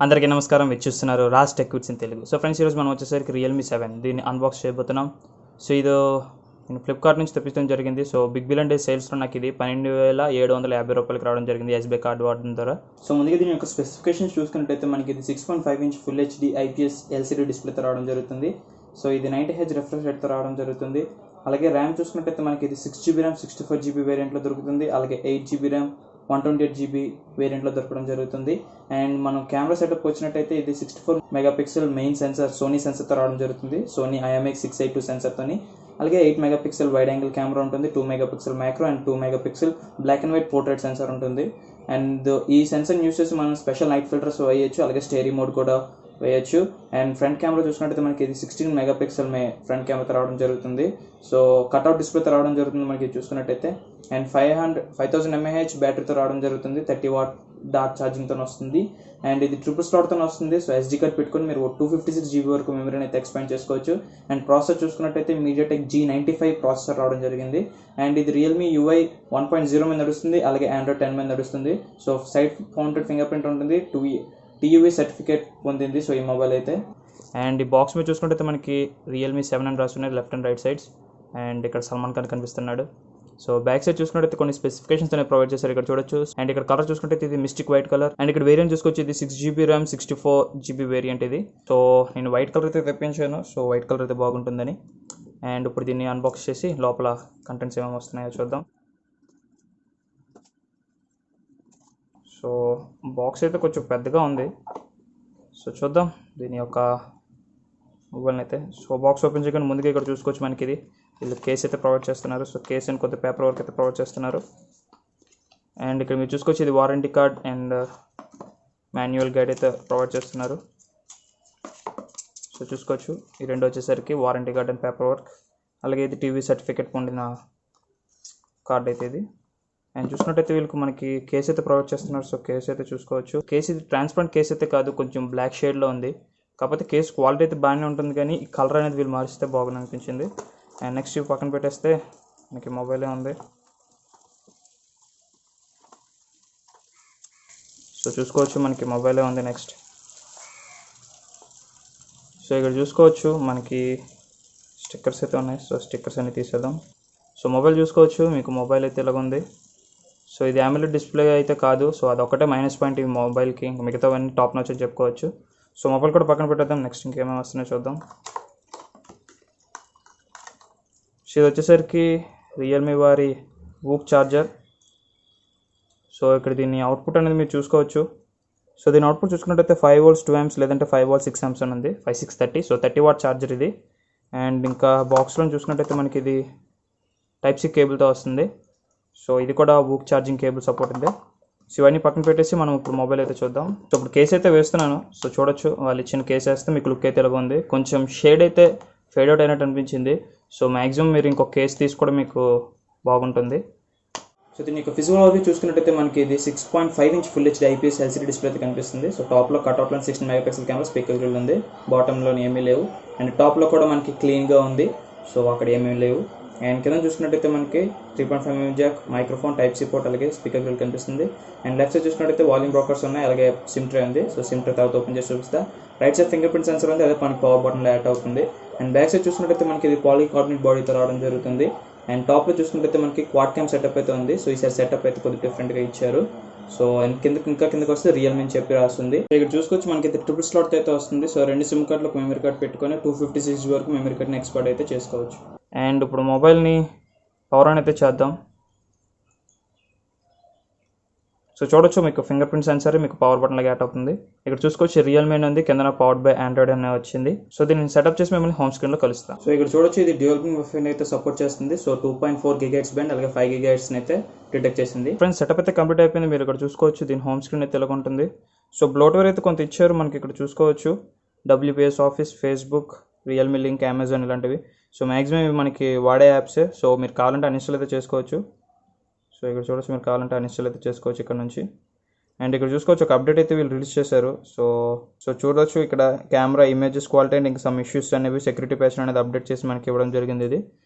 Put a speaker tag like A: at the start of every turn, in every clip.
A: అందరికీ నమస్కారం. మీరు చూస్తున్నారు Raj Tech Wits in Telugu. So friends, ఈరోజు మనం వచ్చేసరికి రియల్మీ 7 దీన్ని అన్బాక్స్ చేయబోతున్నాం. సో ఇది నేను ఫ్లిప్కార్ట్ నుంచి తెప్పించడం జరిగింది. సో బిగ్ బిలియన్ డే సేల్స్లో నాకు ఇది 12,750 రూపాయలకి రావడం జరిగింది ఎస్బీఐ కార్డు వాడడం ద్వారా. సో ముందుగా దీని యొక్క స్పెసిఫికేషన్స్ చూసుకున్నట్టయితే మనకి ఇది 6.5 inch full HD IPS LCD డిస్ప్లేతో రావడం జరుగుతుంది. సో ఇది 90Hz రిఫ్రెష్ రేట్తో రావడం జరుగుతుంది. అలాగే ర్యామ్ చూసుకున్నట్టయితే మనకి ఇది 6GB ర్యామ్ 64GB వేరియంట్లో దొరుకుతుంది. అలాగే 8GB ర్యామ్ 128GB వేరియంట్లో దొరకడం జరుగుతుంది. అండ్ మనం కెమెరా సెటప్ వచ్చినట్టయితే ఇది 64 మెగాపిక్సెల్ మెయిన్ సెన్సార్ సోనీ సెన్సర్తో రావడం జరుగుతుంది. సోనీ IMX682 సెన్సర్తోని. అలాగే 8 మెగాపిక్సెల్ వైడ్ యాంగిల్ కెమెరా ఉంటుంది, 2 megapixel micro and 2 megapixel black and white portrait sensor ఉంటుంది. అండ్ ఈ సెన్సర్ యూస్ చేసి మనం స్పెషల్ నైట్ ఫిల్టర్స్ వేయచ్చు, అలాగే స్టేరీ మోడ్ కూడా వేయచ్చు. అండ్ ఫ్రంట్ కెమెరా చూసినట్టయితే మనకి ఇది 16 మెగాపిక్సెల్ ఫ్రంట్ కెమెరా రావడం జరుగుతుంది. సో కట్అవుట్ డిస్ప్లేతో రావడం జరుగుతుంది మనకి చూసుకున్నట్టయితే. అండ్ 5000 mAh బ్యాటరీతో రావడం జరుగుతుంది, 30W డార్క్ ఛార్జింగ్తో వస్తుంది. అండ్ ఇది ట్రిపుల్ స్లాట్తో వస్తుంది. సో SD కార్డ్ పెట్టుకొని మీరు 256GB వరకు మెమరీని అయితే ఎక్స్పాండ్ చేసుకోవచ్చు. అండ్ ప్రాసెసర్ చూసుకున్నట్టయితే MediaTek G95 ప్రాసెసర్ రావడం జరిగింది. అండ్ ఇది రియల్మీ UI 1.0 మీద నడుస్తుంది, అలాగే Android 10 మీద నడుస్తుంది. So side mounted finger print ఉంటుంది, TUV సర్టిఫికేట్ పొందింది సో ఈ మొబైల్ అయితే. అండ్ ఈ బాక్స్ మీద చూసుకుంటే మనకి రియల్మీ 7 అని రాస్తున్నాయి left and right sides. And ఇక్కడ సల్మాన్ ఖాన్ కనిపిస్తున్నాడు. సో బ్యాక్ సైడ్ చూసుకుంటే కొన్ని స్పెసిఫికేషన్స్ అనేవి ప్రొవైడ్ చేశారు, ఇక్కడ చూడొచ్చు. అండ్ ఇక్కడ కలర్ చూసుకుంటే ఇది మిస్టిక్ వైట్ కలర్. అండ్ ఇక్కడ వేరియంట్ చూసుకోవచ్చు, ఇది 6GB ర్యామ్ 64GB వేరియంట్ ఇది. సో నేను వైట్ కలర్ అయితే తెప్పించాను, సో వైట్ కలర్ అయితే బాగుంటుందని. అండ్ ఇప్పుడు దీన్ని అన్బాక్స్ చేసి లోపల కంటెంట్స్ ఏమేమి వస్తున్నాయో చూద్దాం. సో బాక్స్ అయితే కొంచెం పెద్దగా ఉంది, సో చూద్దాం దీని యొక్క మొబైల్ని అయితే. సో బాక్స్ ఓపెన్ చేయగానే ముందుగా ఇక్కడ చూసుకోవచ్చు మనకి ఇది వీళ్ళు కేస్ అయితే ప్రొవైడ్ చేస్తున్నారు. సో కేస్ అండ్ కొద్ది పేపర్ వర్క్ అయితే ప్రొవైడ్ చేస్తున్నారు. అండ్ ఇక్కడ మీరు చూసుకోవచ్చు ఇది warranty card and manual guide అయితే ప్రొవైడ్ చేస్తున్నారు. సో చూసుకోవచ్చు ఈ రెండు వచ్చేసరికి warranty card and paper work. అలాగే ఇది టీవీ సర్టిఫికేట్ పొందిన కార్డ్ అయితే ఇది. అండ్ చూసినట్టయితే వీళ్ళకి మనకి కేస్ అయితే ప్రొవైడ్ చేస్తున్నారు. సో కేస్ అయితే చూసుకోవచ్చు. కేస్ ఇది ట్రాన్స్పరెంట్ కేస్ అయితే కాదు, కొంచెం బ్లాక్ షేడ్లో ఉంది. కాకపోతే కేస్ క్వాలిటీ అయితే బాగానే ఉంటుంది, కానీ ఈ కలర్ అనేది వీళ్ళు మారిస్తే బాగుంది అనిపించింది. అండ్ నెక్స్ట్ ఇవి పక్కన పెట్టేస్తే మనకి మొబైలే ఉంది. సో చూసుకోవచ్చు మనకి మొబైలే ఉంది. నెక్స్ట్ సో ఇక్కడ చూసుకోవచ్చు మనకి స్టిక్కర్స్ అయితే ఉన్నాయి. సో స్టిక్కర్స్ అన్ని తీసేద్దాం. సో మొబైల్ చూసుకోవచ్చు, మీకు మొబైల్ అయితే ఇలాగ ఉంది. సో ఇది AMOLED డిస్ప్లే అయితే కాదు, సో అదొక్కటే మైనస్ పాయింట్ ఈ మొబైల్కి, ఇంకా మిగతావన్నీ టాప్ నాచ్ అని చెప్పుకోవచ్చు. సో మొబైల్ కూడా పక్కన పెట్టేద్దాం. నెక్స్ట్ ఇంకేమేమి వస్తున్నాయో చూద్దాం. సో ఇది వచ్చేసరికి రియల్మీ వారి వూక్ ఛార్జర్. సో ఇక్కడ దీని అవుట్పుట్ అనేది మీరు చూసుకోవచ్చు. సో దీని అవుట్పుట్ చూసుకున్నట్టయితే 5V 2A లేదంటే 5V 6A అని ఉంది, 5630. సో 30W ఛార్జర్ ఇది. అండ్ ఇంకా బాక్స్లో చూసుకున్నట్టయితే మనకి ఇది Type-C కేబుల్తో వస్తుంది. సో ఇది కూడా వూక్ ఛార్జింగ్ కేబుల్ సపోర్ట్ ఉంది. సో ఇవన్నీ పక్కన పెట్టేసి మనం ఇప్పుడు మొబైల్ అయితే చూద్దాం. సో ఇప్పుడు కేస్ అయితే వేస్తున్నాను. సో చూడొచ్చు వాళ్ళు ఇచ్చిన కేస్ వేస్తే మీకు లుక్ అయితే ఎలా ఉంది. కొంచెం షేడ్ అయితే ఫేడ్ అవుట్ అయినట్టు అనిపించింది. సో మ్యాక్సిమం మీరు ఇంకొక కేస్ తీసుకోవడం మీకు బాగుంటుంది. సో దీని యొక్క ఫిజికల్ ఓవర్వ్యూ చూసుకున్నట్టయితే మనకి ఇది 6.5 inch full HD IPS LCD display అయితే కనిపిస్తుంది. సో టాప్లో కట్అవుట్లో 16 మెగాపిక్సెల్ కెమెరా స్పీకర్ గ్రిల్ ఉంది, బాటంలో ఏమీ లేవు. అండ్ టాప్లో కూడా మనకి క్లీన్గా ఉంది, సో అక్కడ ఏమీ లేవు. అండ్ కింద చూసుకున్నట్టయితే మనకి 3.5mm Jack, microphone, Type-C port, అలాగే స్పీకర్ గ్రిల్ కనిపిస్తుంది. అండ్ లెఫ్ట్ సైడ్ చూసుకున్నట్టయితే వాల్యూమ్ బ్రోకర్స్ ఉన్నాయి, అలాగే సిమ్ ట్రే ఉంది. సో సిమ్ ట్రే తర్వాత ఓపెన్ చేసి చూపిస్తా. Right side finger print sensor ఉంది, అదే మనకి పవర్ బటన్లో యాడ్ అవుతుంది. అండ్ బ్యాక్ సైడ్ చూసుకున్నట్టయితే మనకి ఇది పాలీకార్బోనేట్ బాడీతో రావడం జరుగుతుంది. అండ్ టాప్లో చూసుకున్నట్టయితే మనకి క్వాడ్ క్యామ్ సెటప్ అయితే ఉంది. సో ఈసారి సెటప్ అయితే కొద్దిగా డిఫరెంట్గా ఇచ్చారు. సో కిందకి వస్తే రియల్మీ అని చెప్పి రాస్తుంది. ఇక్కడ చూసుకోవచ్చు మనకి అయితే ట్రిపుల్ స్లాట్ అయితే వస్తుంది. సో 2 సిమ్ కార్డులకు మెమరీ కార్డ్ పెట్టుకొని 256GB వరకు మెమరీ కార్డ్ని ఎక్స్పాండ్ అయితే చేసుకోవచ్చు. అండ్ ఇప్పుడు మొబైల్ని పవర్ ఆన్ అయితే చేద్దాం. సో చూడొచ్చు మీకు ఫింగర్ ప్రింట్ సెన్సర్ మీకు పవర్ బటన్ లాగా యాడ్ అవుతుంది. ఇక్కడ చూసుకోవచ్చు రియల్మీ ఉంది, కింద పవర్డ్ బై ఆండ్రాయిడ్ అనే వచ్చింది. సో దీన్ని సెటప్ చేసి మిమ్మల్ని హోమ్ స్క్రీన్లో కలుస్తాం. సో ఇక్కడ చూడొచ్చు ఇది డ్యూయల్ బీమ్ వైఫై అయితే సపోర్ట్ చేస్తుంది. సో 2.4 GHz బ్యాండ్, అలాగే 5 GHz అయితే డిటెక్ట్ చేసింది. ఫ్రెండ్స్ సెటప్ అయితే కంప్లీట్ అయిపోయింది. మీరు ఇక్కడ చూసుకోవచ్చు దీని హోమ్ స్క్రీన్ అయితే ఎలా ఉంటుంది. సో బ్లోట్వేర్ అయితే కొంత ఇచ్చారు మనకి, ఇక్కడ చూసుకోవచ్చు WPS office, Facebook, Realme link, Amazon ఇలాంటివి. సో మ్యాక్సిమం ఇవి మనకి వాడే యాప్సే. సో మీరు కావాలంటే అన్ఇన్స్టాల్ అయితే చేసుకోవచ్చు. సో ఇక్కడ చూడొచ్చు మీరు కావాలంటే అన్ఇన్స్టాల్ అయితే చేసుకోవచ్చు ఇక్కడ నుంచి. అండ్ ఇక్కడ చూసుకోవచ్చు ఒక అప్డేట్ అయితే వీళ్ళు రిలీజ్ చేశారు. సో చూడొచ్చు ఇక్కడ కెమెరా, ఇమేజెస్ క్వాలిటీ అండ్ ఇంకా సమ్ ఇష్యూస్ అనేవి సెక్యూరిటీ ప్యాచ్ అనేది అప్డేట్ చేసి మనకి ఇవ్వడం జరిగింది ఇది.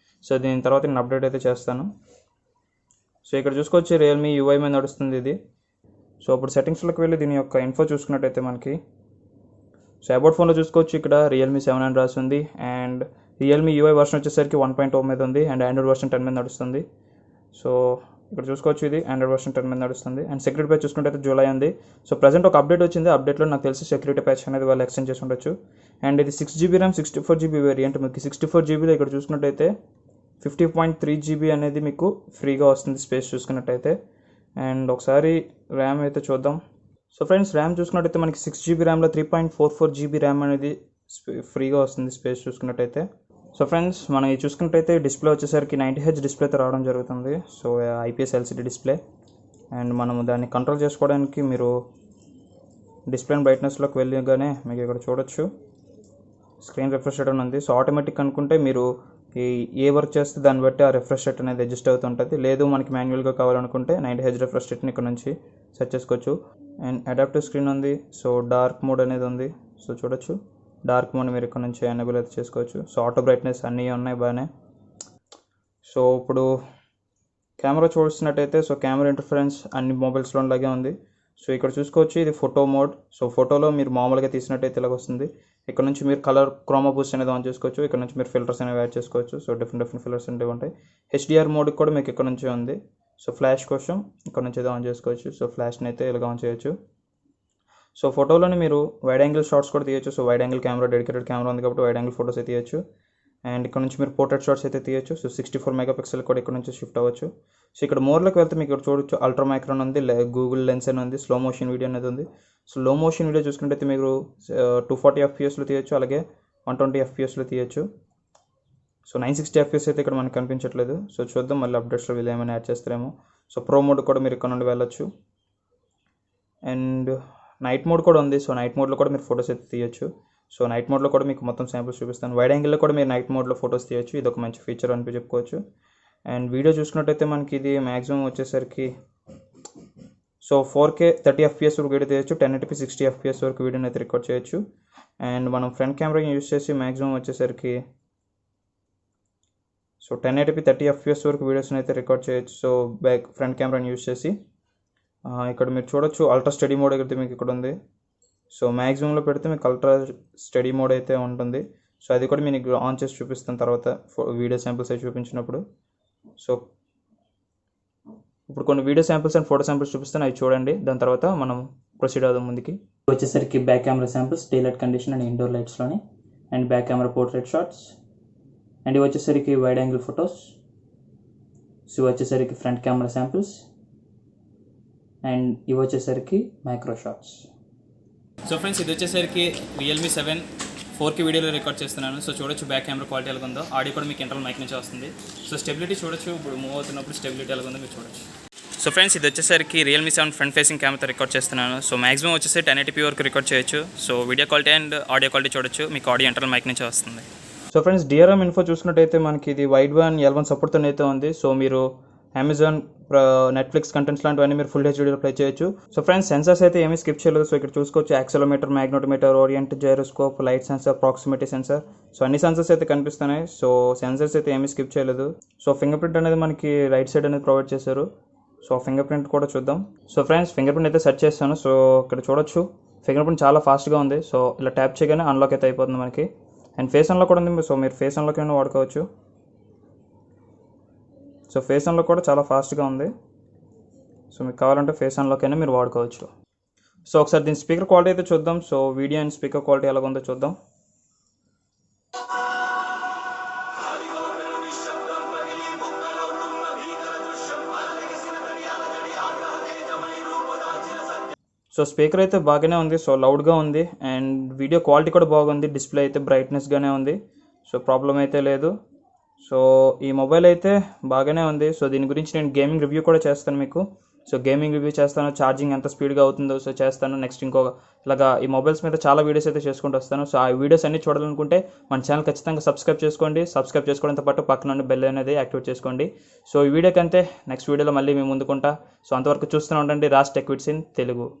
A: సో దీని తర్వాత నేను అప్డేట్ అయితే చేస్తాను. సో ఇక్కడ చూసుకోవచ్చు రియల్మీ UI మీద నడుస్తుంది ఇది. సో ఇప్పుడు సెట్టింగ్స్లోకి వెళ్ళి దీని యొక్క ఇన్ఫో చూసుకున్నట్టయితే మనకి సో అబౌట్ ఫోన్లో చూసుకోవచ్చు ఇక్కడ రియల్మీ 7 అని రాస్తుంది. అండ్ రియల్మీ UI వర్షన్ వచ్చేసరికి 1.0 మీద ఉంది. అండ్ ఆండ్రాయిడ్ వర్షన్ 10 మీద నడుస్తుంది. సో ఇక్కడ చూసుకోవచ్చు ఇది ఆండ్రాయిడ్ వర్షన్ 10 మీద నడుస్తుంది. అండ్ సెక్యూరిటీ ప్యాచ్ చూసుకుంటే అయితే జూలై ఉంది. సో ప్రజెంట్ ఒక అప్డేట్ వచ్చింది. అప్డేట్లో నాకు తెలిసి సెక్యూరిటీ ప్యాచ్ అనేది వాళ్ళు ఎక్స్టెండ్ చేసి ఉండొచ్చు. అండ్ ఇది 6GB RAM 64GB వేరియంట్. మీకు 64GBలో ఇక్కడ చూసుకున్నట్టయితే 50.3GB అనేది మీకు ఫ్రీగా వస్తుంది స్పేస్ చూసుకున్నట్టయితే. అండ్ ఒకసారి ర్యామ్ అయితే చూద్దాం. సో ఫ్రెండ్స్ ర్యామ్ చూసుకున్నట్టయితే మనకి 6GB ర్యామ్లో 3.44GB ర్యామ్ అనేది ఫ్రీగా వస్తుంది స్పేస్ చూసుకున్నట్టయితే. సో ఫ్రెండ్స్ మనం ఇది చూసుకున్నట్టయితే డిస్ప్లే వచ్చేసరికి 90Hz డిస్ప్లేతో రావడం జరుగుతుంది. So IPS LCD display. And మనము దాన్ని కంట్రోల్ చేసుకోవడానికి మీరు డిస్ప్లే బ్రైట్నెస్లోకి వెళ్ళగానే మీకు ఇక్కడ చూడొచ్చు స్క్రీన్ రిఫ్రెష్ రేట్ ఉంది. సో ఆటోమేటిక్ అనుకుంటే మీరు ఏ వర్క్ చేస్తే దాన్ని బట్టి ఆ రిఫ్రెష్ రేట్ అనేది అడ్జస్ట్ అవుతుంటుంది. లేదు మనకి మాన్యువల్గా కావాలనుకుంటే 90Hz రిఫ్రెష్ రేట్ని ఇక్కడ నుంచి సెట్ చేసుకోవచ్చు. అండ్ అడాప్టివ్ స్క్రీన్ ఉంది. సో డార్క్ మోడ్ అనేది ఉంది. సో చూడొచ్చు డార్క్ మోడ్ మీరు ఇక్కడ నుంచి ఎనేబుల్ అయితే చేసుకోవచ్చు. సో ఆటో బ్రైట్నెస్ అన్నీ ఉన్నాయి బాగానే. సో ఇప్పుడు కెమెరా చూస్తున్నట్టయితే సో కెమెరా ఇంటర్ఫరెన్స్ అన్ని మొబైల్స్లో లాగే ఉంది. సో ఇక్కడ చూసుకోవచ్చు ఇది ఫోటో మోడ్. సో ఫోటోలో మీరు మామూలుగా తీసినట్టయితే ఇలాగ వస్తుంది. ఇక్కడ నుంచి మీరు కలర్ క్రోమా బూస్ట్ అనేది ఆన్ చేసుకోవచ్చు. ఇక్కడ నుంచి మీరు ఫిల్టర్స్ అనేవి యాడ్ చేసుకోవచ్చు. సో డిఫరెంట్ ఫిల్టర్స్ అనేవి ఉంటాయి. HDR మోడ్ కూడా మీకు ఇక్కడ నుంచి ఉంది. సో ఫ్లాష్ కోసం ఇక్కడ నుంచి అయితే ఆన్ చేసుకోవచ్చు. సో ఫ్లాష్ని అయితే ఇలాగ ఆన్ చేయొచ్చు. సో ఫోటోలోని మీరు వైడ్ యాంగిల్ షాట్స్ కూడా తీయచ్చు. So wide angle camera dedicated camera ఉంది కాబట్టి వైడ్ యాంగిల్ ఫోటోస్ అయితే తీయచ్చు. అండ్ ఇక్కడ నుంచి మీరు పోర్ట్రేట్ షాట్స్ అయితే తీయచ్చు. సో 64 మెగాపిక్సెల్ కూడా ఇక్కడ నుంచి షిఫ్ట్ అవ్వచ్చు. సో ఇక్కడ మోర్లోకి వెళ్తే మీకు ఇక్కడ చూడొచ్చు అల్ట్రా మైక్రోన్ ఉంది, గూగుల్ లెన్స్ అని ఉంది, స్లో మోషన్ వీడియో అనేది ఉంది. సో లో మోషన్ వీడియో చూసుకుంటే మీరు 240 FPSలో తీయచ్చు, అలాగే 120 FPSలో తీయచ్చు. సో 960 FPS అయితే ఇక్కడ మనకు కనిపించట్లేదు. సో చూద్దాం మళ్ళీ అప్డేట్స్లో వీళ్ళు ఏమైనా యాడ్ చేస్తారేమో. సో ప్రో మోడ్ కూడా మీరు ఇక్కడ నుండి వెళ్ళొచ్చు. అండ్ నైట్ మోడ్ కూడా ఉంది. సో నైట్ మోడ్లో కూడా మీరు ఫొటోస్ అయితే తీయచ్చు. సో నైట్ మోడ్లో కూడా మీకు మొత్తం శాంపుల్స్ చూపిస్తాను. వైడ్ యాంగిల్లో కూడా మీరు నైట్ మోడ్లో ఫొటోస్ తీయచ్చు. ఇది ఒక మంచి ఫీచర్ అని చెప్పుకోవచ్చు. అండ్ వీడియో చూసుకున్నట్టయితే మనకి ఇది మ్యాక్సిమం వచ్చేసరికి సో 4K 30 FPS వరకు వీడియో తీయచ్చు. 1080p 60 FPS వరకు వీడియోని అయితే రికార్డ్ చేయొచ్చు. అండ్ మనం ఫ్రంట్ కెమెరా యూజ్ చేసి మ్యాక్సిమం వచ్చేసరికి సో 1080p 30 FPS వరకు వీడియోస్ని అయితే రికార్డ్ చేయొచ్చు. సో ఫ్రంట్ కెమెరాని యూజ్ చేసి ఇక్కడ మీరు చూడొచ్చు అల్ట్రా స్టడీ మోడ్ అయితే మీకు ఇక్కడ ఉంది. సో మ్యాక్సిమంలో పెడితే మీకు అల్ట్రా స్టడీ మోడ్ అయితే ఉంటుంది. సో అది కూడా మీకు ఆన్ చేసి చూపిస్తాను తర్వాత వీడియో శాంపిల్స్ అయితే చూపించినప్పుడు. సో ఇప్పుడు కొన్ని video samples and photo samples చూపిస్తాను, అవి చూడండి. దాని తర్వాత మనం ప్రొసీడ్ అవుదాం ముందుకి. వచ్చేసరికి back camera samples day light condition and indoor లైట్స్లోని. And back camera portrait shots. And ఇవి వచ్చేసరికి వైడ్ యాంగిల్ ఫొటోస్. సో ఇవి వచ్చేసరికి ఫ్రంట్ కెమెరా శాంపిల్స్. అండ్ ఇవి వచ్చేసరికి మైక్రో షాట్స్. సో ఫ్రెండ్స్ ఇది వచ్చేసరికి రియల్మీ 7 4K వీడియోలో రికార్డ్ చేస్తున్నాను. సో చూడొచ్చు బ్యాక్ కెమెరా క్వాలిటీ ఎలా ఉందో. ఆడియో కూడా మీకు ఇంటర్నల్ మైక్ నుంచి వస్తుంది. సో స్టెబిలిటీ చూడొచ్చు, ఇప్పుడు మూవ్ అవుతున్నప్పుడు స్టెబిలిటీ ఎలా ఉందో మీరు చూడొచ్చు. సో ఫ్రెండ్స్ ఇది వచ్చేసరికి రియల్మీ 7 ఫ్రంట్ ఫేసింగ్ కెమెరాతో రికార్డ్ చేస్తున్నాను. సో మాక్సిమం వచ్చేసి 1080p వరకు రికార్డ్ చేయొచ్చు. So video quality and audio quality చూడొచ్చు, మీకు ఆడియో ఇంటర్నల్ మైక్ నుంచి వస్తుంది. సో ఫ్రెండ్స్ DRM ఇన్ఫో చూసుకున్నట్టయితే మనకి ఇది వైడ్ వన్ L1 సపోర్ట్తో అయితే ఉంది. సో మీరు అమెజాన్, నెట్ఫ్లిక్స్ కంటెంట్స్ లాంటివన్నీ మీరు ఫుల్ హెచ్డీలో ప్లే చేయొచ్చు. సో ఫ్రెండ్స్ సెన్సర్స్ అయితే ఏమీ స్కిప్ చేయలేదు. సో ఇక్కడ చూసుకోవచ్చు accelerometer, magnetometer, orient, gyroscope, light sensor, proximity sensor. So అన్ని సెన్సర్స్ అయితే కనిపిస్తున్నాయి. సో సెన్సర్స్ అయితే ఏమీ స్కిప్ చేయలేదు. సో ఫింగర్ ప్రింట్ అనేది మనకి రైట్ సైడ్ అనేది ప్రొవైడ్ చేశారు. సో ఫింగర్ ప్రింట్ కూడా చూద్దాం. సో ఫ్రెండ్స్ ఫింగర్ ప్రింట్ అయితే సెర్చ్ చేస్తాను. సో ఇక్కడ చూడొచ్చు ఫింగర్ ప్రింట్ చాలా ఫాస్ట్గా ఉంది. సో ఇలా ట్యాప్ చేయగానే అన్లాక్ అయితే అయిపోతుంది మనకి. అండ్ ఫేస్ అన్లాక్ కూడా ఉంది. సో మీరు ఫేస్ అన్లాక్ అయినా వాడుకోవచ్చు. సో ఫేస్ అన్లాక్ కూడా చాలా ఫాస్ట్గా ఉంది. సో మీకు కావాలంటే ఫేస్ అన్లాక్ అయినా మీరు వాడుకోవచ్చు. సో ఒకసారి దీని స్పీకర్ క్వాలిటీ అయితే చూద్దాం. So video and speaker quality ఎలా ఉందో చూద్దాం. సో స్పీకర్ అయితే బాగానే ఉంది. సో లౌడ్గా ఉంది. అండ్ వీడియో క్వాలిటీ కూడా బాగుంది. డిస్ప్లే అయితే బ్రైట్నెస్గానే ఉంది. సో ప్రాబ్లం అయితే లేదు. సో ఈ మొబైల్ అయితే బాగానే ఉంది. సో దీని గురించి నేను గేమింగ్ రివ్యూ కూడా చేస్తాను మీకు. సో గేమింగ్ రివ్యూ చేస్తాను, ఛార్జింగ్ ఎంత స్పీడ్గా అవుతుందో సో చేస్తాను. నెక్స్ట్ ఇలాగా ఈ మొబైల్స్ మీద చాలా వీడియోస్ అయితే చేసుకుంటూ వస్తాను. సో ఆ వీడియోస్ అన్ని చూడాలనుకుంటే మన ఛానల్ ఖచ్చితంగా సబ్స్క్రైబ్ చేసుకోండి. సబ్స్క్రైబ్ చేసుకోవడంతో పాటు పక్కన బెల్ అనేది యాక్టివేట్ చేసుకోండి. సో ఈ వీడియోకి అంతే. నెక్స్ట్ వీడియోలో మళ్ళీ మేము ముందుకుంటా. సో అంతవరకు చూస్తూనే ఉండండి రాజ్ టెక్ విడ్స్ ఇన్ తెలుగు.